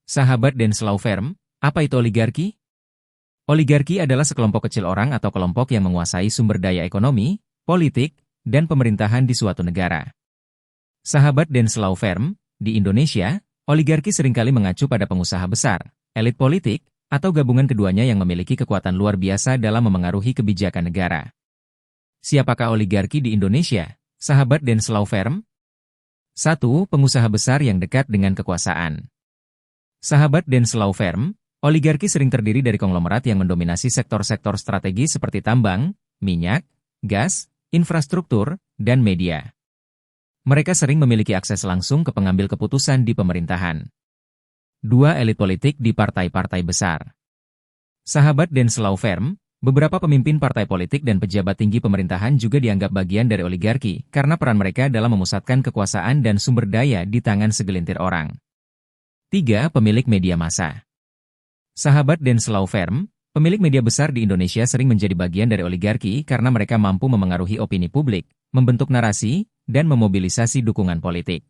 Sahabat Denslow Firm, apa itu oligarki? Oligarki adalah sekelompok kecil orang atau kelompok yang menguasai sumber daya ekonomi, politik, dan pemerintahan di suatu negara. Sahabat Denslow Firm, di Indonesia, oligarki seringkali mengacu pada pengusaha besar, elit politik, atau gabungan keduanya yang memiliki kekuatan luar biasa dalam memengaruhi kebijakan negara. Siapakah oligarki di Indonesia? Sahabat Denslow Firm? 1. Pengusaha besar yang dekat dengan kekuasaan. Sahabat Denslow Firm, oligarki sering terdiri dari konglomerat yang mendominasi sektor-sektor strategis seperti tambang, minyak, gas, infrastruktur, dan media. Mereka sering memiliki akses langsung ke pengambil keputusan di pemerintahan. 2. Elit politik di partai-partai besar. Sahabat Denslow Firm, beberapa pemimpin partai politik dan pejabat tinggi pemerintahan juga dianggap bagian dari oligarki karena peran mereka dalam memusatkan kekuasaan dan sumber daya di tangan segelintir orang. 3. Pemilik media massa. Sahabat Denslow Firm, pemilik media besar di Indonesia sering menjadi bagian dari oligarki karena mereka mampu memengaruhi opini publik, membentuk narasi, dan memobilisasi dukungan politik.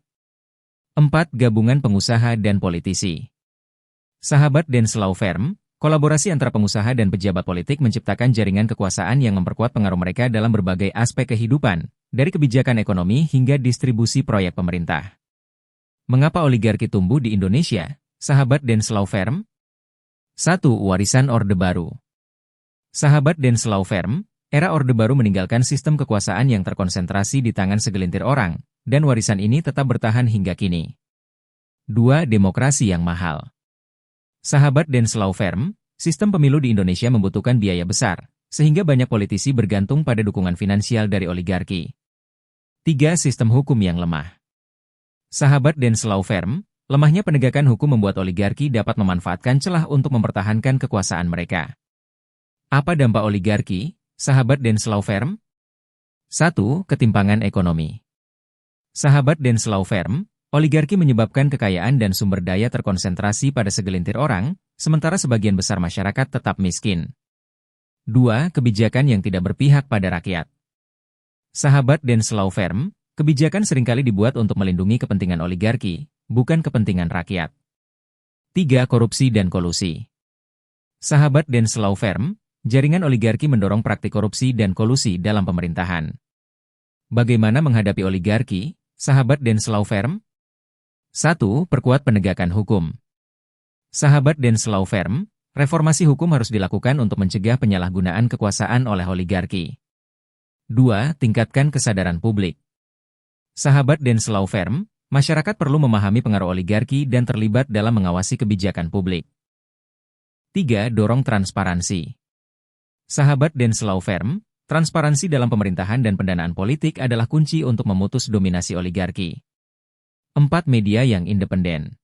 4. Gabungan pengusaha dan politisi. Sahabat Denslow Firm, kolaborasi antara pengusaha dan pejabat politik menciptakan jaringan kekuasaan yang memperkuat pengaruh mereka dalam berbagai aspek kehidupan, dari kebijakan ekonomi hingga distribusi proyek pemerintah. Mengapa oligarki tumbuh di Indonesia? Sahabat Denslow Firm? 1. Warisan Orde Baru. Sahabat Denslow Firm, era Orde Baru meninggalkan sistem kekuasaan yang terkonsentrasi di tangan segelintir orang, dan warisan ini tetap bertahan hingga kini. 2. Demokrasi yang mahal. Sahabat Denslow Firm, sistem pemilu di Indonesia membutuhkan biaya besar, sehingga banyak politisi bergantung pada dukungan finansial dari oligarki. 3. Sistem hukum yang lemah. Sahabat Denslow Firm, lemahnya penegakan hukum membuat oligarki dapat memanfaatkan celah untuk mempertahankan kekuasaan mereka. Apa dampak oligarki? Sahabat Denslow Firm? 1. Ketimpangan ekonomi. Sahabat Denslow Firm, oligarki menyebabkan kekayaan dan sumber daya terkonsentrasi pada segelintir orang, sementara sebagian besar masyarakat tetap miskin. 2. Kebijakan yang tidak berpihak pada rakyat. Sahabat Denslow Firm, kebijakan seringkali dibuat untuk melindungi kepentingan oligarki, bukan kepentingan rakyat. 3. Korupsi dan kolusi. Sahabat Denslow Firm, jaringan oligarki mendorong praktik korupsi dan kolusi dalam pemerintahan. Bagaimana menghadapi oligarki? Sahabat Denslow Firm? 1. Perkuat penegakan hukum. Sahabat Denslow Firm, reformasi hukum harus dilakukan untuk mencegah penyalahgunaan kekuasaan oleh oligarki. 2. Tingkatkan kesadaran publik. Sahabat Denslow Firm, masyarakat perlu memahami pengaruh oligarki dan terlibat dalam mengawasi kebijakan publik. 3. Dorong transparansi. Sahabat Denslow Firm, transparansi dalam pemerintahan dan pendanaan politik adalah kunci untuk memutus dominasi oligarki. 4. Media yang independen.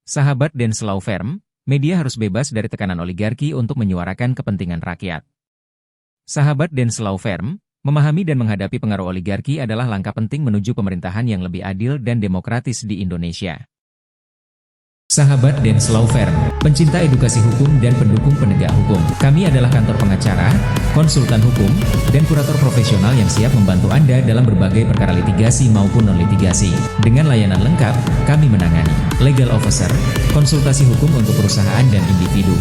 Sahabat Denslow Firm, media harus bebas dari tekanan oligarki untuk menyuarakan kepentingan rakyat. Sahabat Denslow Firm, memahami dan menghadapi pengaruh oligarki adalah langkah penting menuju pemerintahan yang lebih adil dan demokratis di Indonesia. Sahabat Denslow Firm, pencinta edukasi hukum dan pendukung penegak hukum. Kami adalah kantor pengacara, konsultan hukum, dan kurator profesional yang siap membantu Anda dalam berbagai perkara litigasi maupun non-litigasi. Dengan layanan lengkap, kami menangani legal officer, konsultasi hukum untuk perusahaan dan individu,